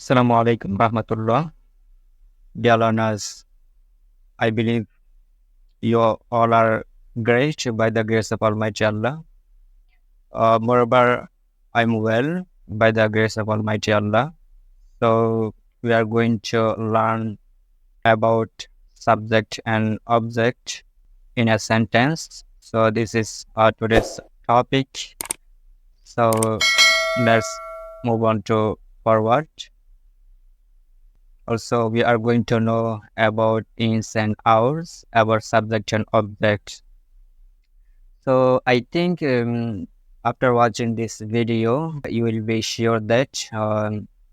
Assalamu alaikum rahmatullah. Dear learners, I believe you all are great by the grace of Almighty Allah. Moreover, I'm well by the grace of Almighty Allah. So we are going to learn about subject and object in a sentence. So this is today's topic. So let's move on to forward. Also, we are going to know about ins and outs, about subject and object. So I think after watching this video, you will be sure that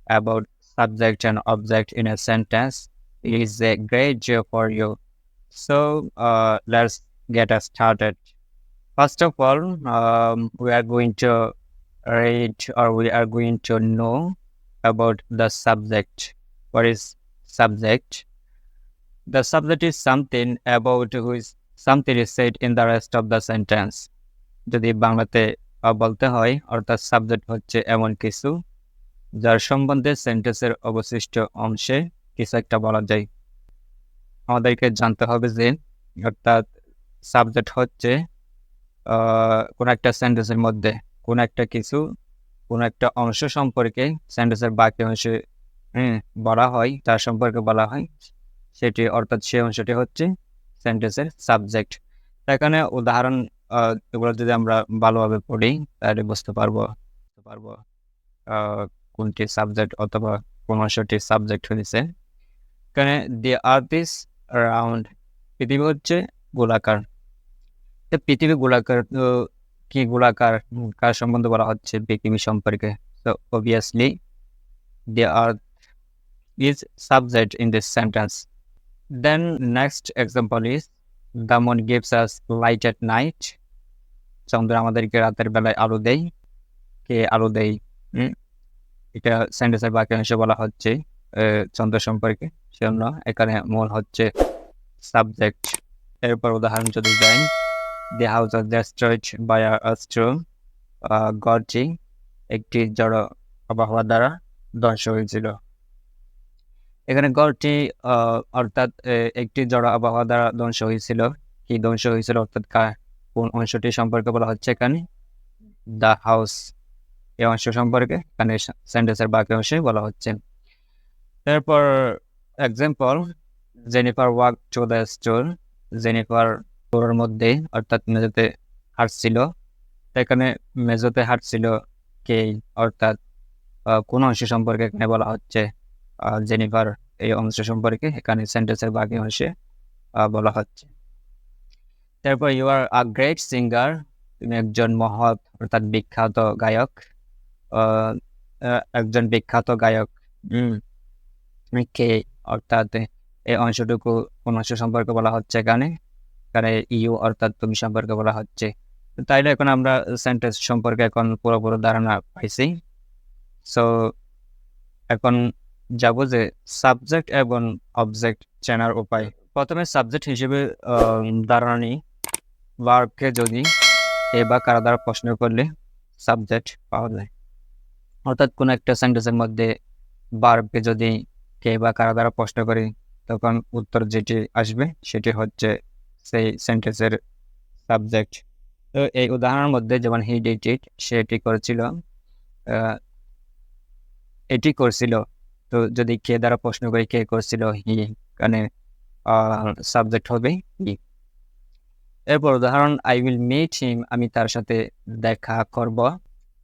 about subject and object in a sentence is a great job for you. So let's get us started. First of all, we are going to read or we are going to know about the subject. What is subject? The subject is something about something is said in the rest of the sentence. যদি বাংলাতে বলতে হয় অর্থাৎ subject হচ্ছে এমন কিছু যার সম্বন্ধে সেন্টেন্সের অবশিষ্ট অংশে কিছু একটা বলা যায়। আমাদেরকে জানতে হবে যে অর্থাৎ সাবজেক্ট হচ্ছে কোন একটা সেন্টেন্সের মধ্যে কোন একটা কিছু কোন একটা অংশ সম্পর্কে সেন্টেন্সের বাকি অংশে বলা হয় তার সম্পর্কে বলা হয় সেটি অর্থাৎ সেই অংশটি হচ্ছে সেন্টেন্সের সাবজেক্ট। এখানে উদাহরণ এগুলো যদি আমরা ভালোভাবে পড়ি তাহলে বুঝতে পারবো কোনটি সাবজেক্ট অথবা কোন অংশটি সাবজেক্ট হয়েছে। এখানে দি আর্থ ইজ রাউন্ড, পৃথিবী হচ্ছে গোলাকার। পৃথিবী গোলাকার, কি গোলাকার কার সম্বন্ধে বলা হচ্ছে? পৃথিবী সম্পর্কে। So obviously the earth is subject in this sentence. Then next example is the moon gives us light at night. চন্দ্র আমাদেরকে রাতের বেলায় আলো দেয়। কে আলো দেয়? এটা সেন্টেন্সের বাকি অংশে বলা হচ্ছে চন্দ্র সম্পর্কে, সেজন্য এখানে মূল হচ্ছে সাবজেক্ট। এরপর উদাহরণ যদি দেয়, the house was destroyed by a storm. ঘরটি একটি জড় আবহাওয়া দ্বারা ধ্বংস হয়েছিল। এখানে ঘরটি অর্থাৎ একটি জড় আবহাওয়া দ্বারা ধ্বংস হয়েছিল। কি ধ্বংস হয়েছিল অর্থাৎ কোন অংশটি সম্পর্কে বলা হচ্ছে এখানে? দ্য হাউস, এই অংশ সম্পর্কে এখানে সেন্টেন্সের বাকি অংশে বলা হচ্ছে। তারপর example, Jennifer walk to the store. Jennifer স্টোরের মধ্যে অর্থাৎ মেঝোতে হাঁটছিল। এখানে মেঝোতে হাঁটছিল কে অর্থাৎ কোন অংশ সম্পর্কে এখানে বলা হচ্ছে? জেনিফার, এই অংশ সম্পর্কে এখানে সেন্টেন্সের বাকি অংশে বলা হচ্ছে। তারপর you are a great singer, তুমি একজন মহৎ অর্থাৎ বিখ্যাত গায়ক। একজন বিখ্যাত গায়ক কে অর্থাৎ এই অংশটুকু কোন অংশ সম্পর্কে বলা হচ্ছে এখানে? এখানে ইউ অর্থাৎ তুমি সম্পর্কে বলা হচ্ছে। তাইলে এখন আমরা সেন্টেন্স সম্পর্কে এখন পুরোপুরি ধারণা পাইছি। সো এখন যাবো যে সাবজেক্ট এবং অবজেক্ট চেনার উপায়। প্রথমে সাবজেক্ট হিসেবে ধারণা নিই। ভার্বকে যদি কে বা কারা দ্বারা প্রশ্ন করলে সাবজেক্ট পাওয়া যায়। অর্থাৎ কোন একটা সেন্টেন্সের মধ্যে ভার্বকে যদি কে বা কারা দ্বারা প্রশ্ন করি তখন উত্তর যেটি আসবে সেটি হচ্ছে সেই সেন্টেন্সের সাবজেক্ট। তো এই উদাহরণের মধ্যে যেমন হি ডিড ইট, সে এটি করেছিল, এটি করছিল। তো যদি কে দ্বারা প্রশ্ন করি কে করছিল, হি, এখানে সাবজেক্ট হবে হি। এরপর উদাহরণ, আই উইল মিট হিম, আমি তার সাথে দেখা করব।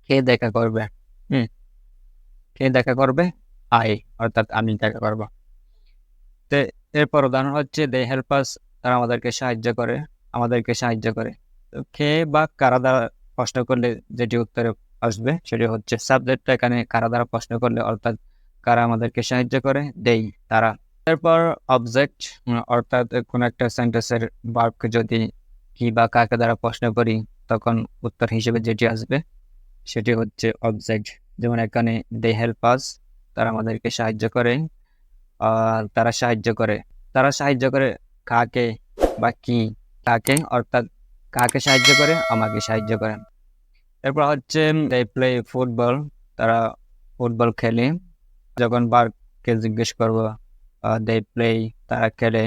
কে দেখা করবে? কে দেখা করবে? আই, অর্থাৎ আমি দেখা করব। তো এরপর উদাহরণ হচ্ছে দে হেল্প আস, তারা আমাদেরকে সাহায্য করে। তো কে বা কারা দ্বারা প্রশ্ন করলে যেটি উত্তরে আসবে সেটি হচ্ছে সাবজেক্ট। এখানে কারা দ্বারা প্রশ্ন করলে অর্থাৎ কারা আমাদেরকে সাহায্য করে? দেই, তারা। এরপর অবজেক্ট, অর্থাৎ কোন একটা সেন্টেন্সের ভার্বকে যদি কি বা কাকে দ্বারা প্রশ্ন করি তখন উত্তর হিসেবে যেটি আসবে সেটি হচ্ছে অবজেক্ট। যেমন এখানে দে হেল্প আস, তারা আমাদেরকে সাহায্য করে। তারা সাহায্য করে কাকে বা কি? কাকে, অর্থাৎ কাকে সাহায্য করে? আমাকে সাহায্য করে। এরপর হচ্ছে দে প্লে ফুটবল, তারা ফুটবল খেলে। যখন বারকে জিজ্ঞেস করবো দে প্লে, তারা খেলে,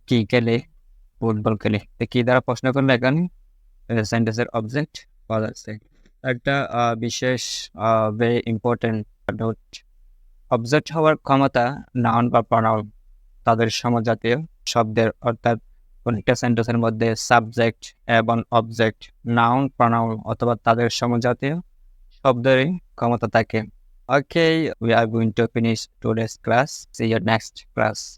কি খেলে, ফুটবল খেলে, কি দ্বারা প্রশ্ন করলে এখানে সেন্টেন্সের অবজেক্ট পাওয়া যাচ্ছে। একটা বিশেষ ভেরি ইম্পর্টেন্ট নোট, অবজেক্ট হওয়ার ক্ষমতা নাউন বা প্রনাউন তাদের সমজাতীয় শব্দের, অর্থাৎ কোন একটা সেন্টেন্সের মধ্যে সাবজেক্ট এবং অবজেক্ট, নাউন, প্রনাউন অথবা তাদের সমজাতীয় শব্দেরই ক্ষমতা থাকে। Okay, we are going to finish today's class. See you next class.